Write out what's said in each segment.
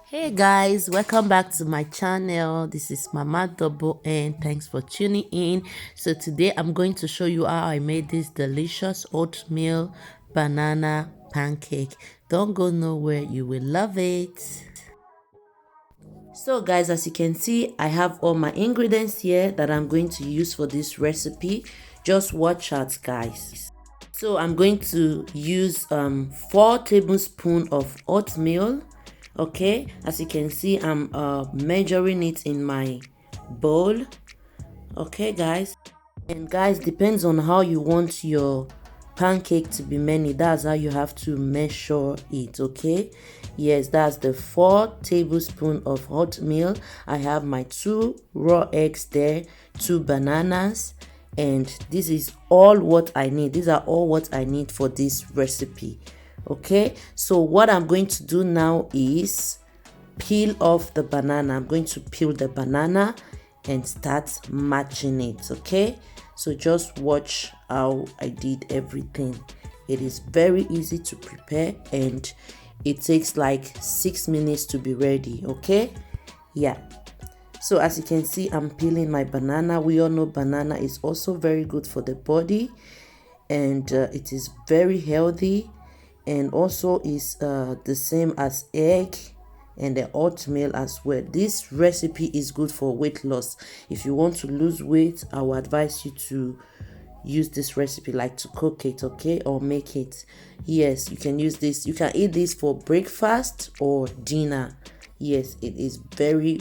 Hey guys, welcome back to my channel. This is Mama Double N. Thanks for tuning in. So today I'm going to show you how I made this delicious oatmeal banana pancake. Don't go nowhere, you will love it. So guys, as you can see, I have all my ingredients here that I'm going to use for this recipe. Just watch out guys. So I'm going to use 4 tablespoons of oatmeal. Okay, as you can see, I'm measuring it in my bowl. Okay guys, and guys, depends on how you want your pancake to be many. That's how you have to measure it. Okay, yes, that's the 4 tablespoons of oatmeal. I have my 2 raw eggs there, 2 bananas, and this is all what I need. These are all what I need for this recipe. Okay, so what I'm going to do now is peel off the banana. I'm going to peel the banana and start matching it. Okay, so just watch how I did everything. It is very easy to prepare and it takes like 6 minutes to be ready. Okay, yeah. So as you can see, I'm peeling my banana. We all know banana is also very good for the body, and it is very healthy, and also is the same as egg and the oatmeal as well. This recipe is good for weight loss. If you want to lose weight, I would advise you to use this recipe, like to cook it, okay, or make it. Yes, you can use this. You can eat this for breakfast or dinner. Yes, it is very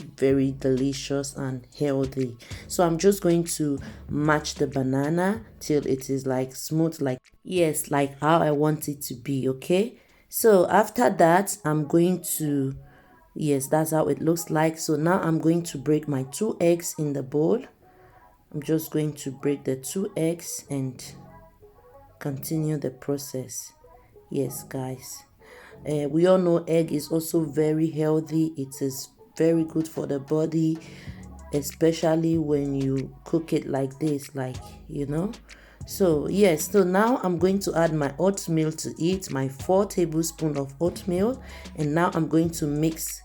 delicious and healthy. So I'm just going to match the banana till it is like smooth, like, yes, like how I want it to be. Okay, so after that I'm going to, yes, that's how it looks like. So now I'm going to break my 2 eggs in the bowl. I'm just going to break the 2 eggs and continue the process. Yes guys, we all know egg is also very healthy. It is very good for the body, especially when you cook it like this, like, you know. So yes, so now I'm going to add my oatmeal to it, my 4 tablespoons of oatmeal, and now I'm going to mix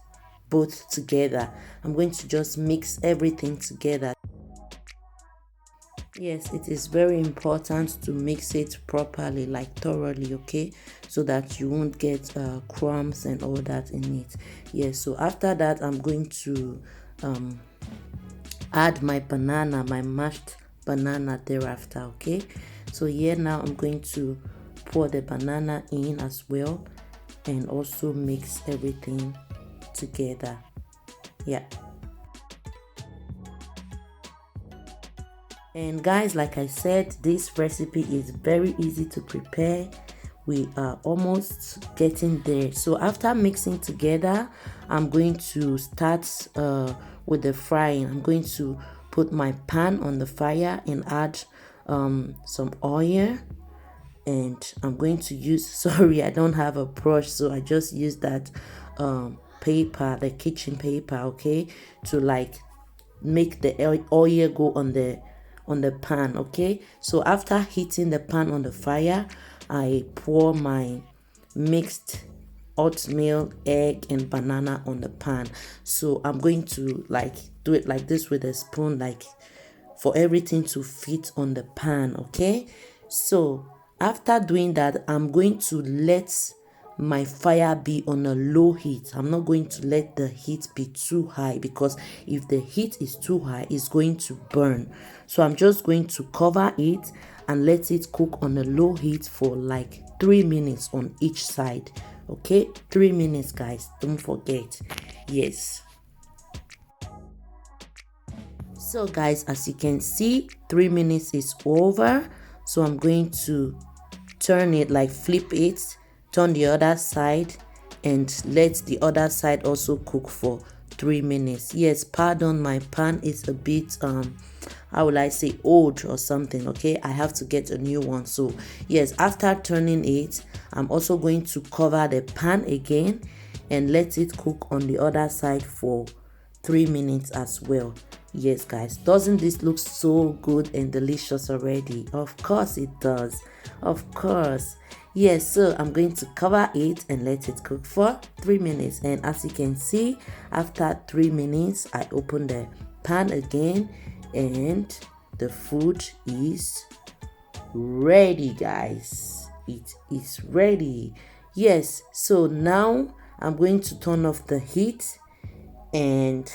both together. I'm going to just mix everything together. Yes, it is very important to mix it properly, like thoroughly, okay, so that you won't get crumbs and all that in it. Yes, so after that I'm going to add my banana, my mashed banana thereafter. Okay, so here now I'm going to pour the banana in as well and also mix everything together. Yeah. And guys, like I said, this recipe is very easy to prepare. We are almost getting there. So after mixing together, I'm going to start with the frying. I'm going to put my pan on the fire and add some oil, and I'm going to use sorry, I don't have a brush, so I just use that paper, the kitchen paper, okay, to like make the oil go on the pan. Okay, so after heating the pan on the fire, I pour my mixed oatmeal, egg and banana on the pan. So I'm going to like do it like this with a spoon, like for everything to fit on the pan. Okay, so after doing that, I'm going to let my fire be on a low heat. I'm not going to let the heat be too high, because if the heat is too high, it's going to burn. So I'm just going to cover it and let it cook on a low heat for like 3 minutes on each side. Okay, 3 minutes guys, don't forget. Yes, so guys, as you can see, 3 minutes is over. So I'm going to turn it, like flip it, turn the other side, and let the other side also cook for 3 minutes. Yes, pardon, my pan is a bit how will I say, old or something. Okay, I have to get a new one. So yes, after turning it, I'm also going to cover the pan again and let it cook on the other side for 3 minutes as well. Yes, guys, doesn't this look so good and delicious already? Of course it does. Of course. Yes, so I'm going to cover it and let it cook for 3 minutes. And as you can see, after 3 minutes, I open the pan again and the food is ready, guys. It is ready. Yes, so now I'm going to turn off the heat and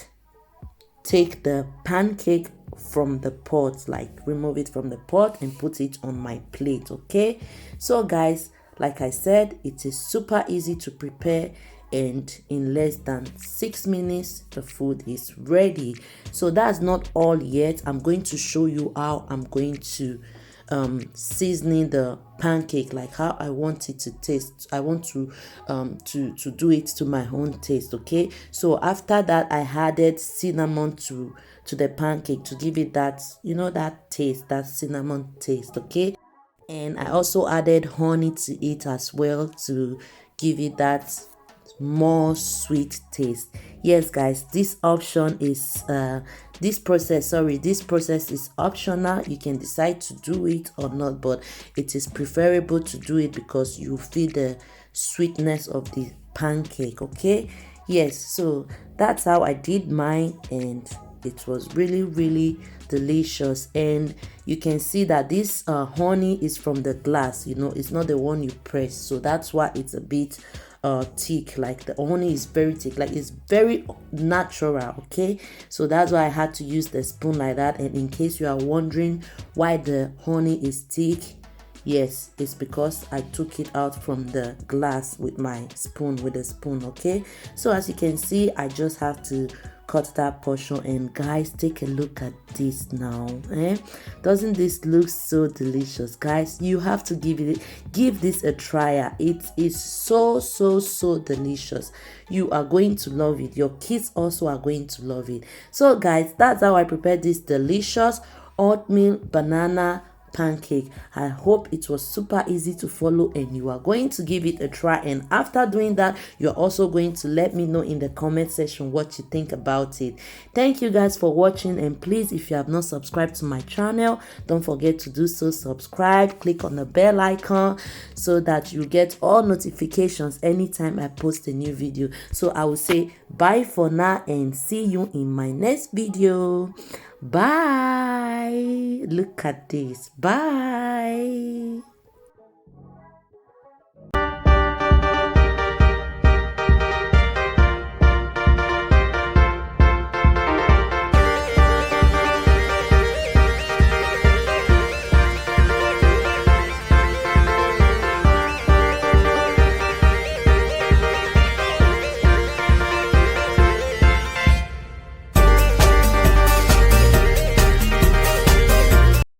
take the pancake from the pot, like remove it from the pot and put it on my plate. Okay, so guys, like I said, it is super easy to prepare, and in less than 6 minutes the food is ready. So that's not all yet. I'm going to show you how I'm going to seasoning the pancake, like how I want it to taste. I want to do it to my own taste. Okay, so after that I added cinnamon to the pancake to give it that, that taste, that cinnamon taste. Okay, and I also added honey to it as well to give it that more sweet taste. Yes, guys, this option is this process is optional. You can decide to do it or not, but it is preferable to do it because you feel the sweetness of the pancake. Okay, yes, so that's how I did mine, and it was really delicious. And you can see that this honey is from the glass, it's not the one you press, so that's why it's a bit thick. Like the honey is very thick, like it's very natural. Okay, so that's why I had to use the spoon like that. And in case you are wondering why the honey is thick, yes, it's because I took it out from the glass with my spoon, with a spoon. Okay, so as you can see, I just have to cut that portion. And guys, take a look at this now. Doesn't this look so delicious? Guys, you have to give this a try. It is so delicious. You are going to love it. Your kids also are going to love it. So guys, that's how I prepared this delicious oatmeal banana pancake. I hope it was super easy to follow and you are going to give it a try. And after doing that, you're also going to let me know in the comment section what you think about it. Thank you guys for watching, and please, if you have not subscribed to my channel, don't forget to do so. Subscribe, click on the bell icon so that you get all notifications anytime I post a new video. So I will say bye for now and see you in my next video. Bye. Look at this. Bye.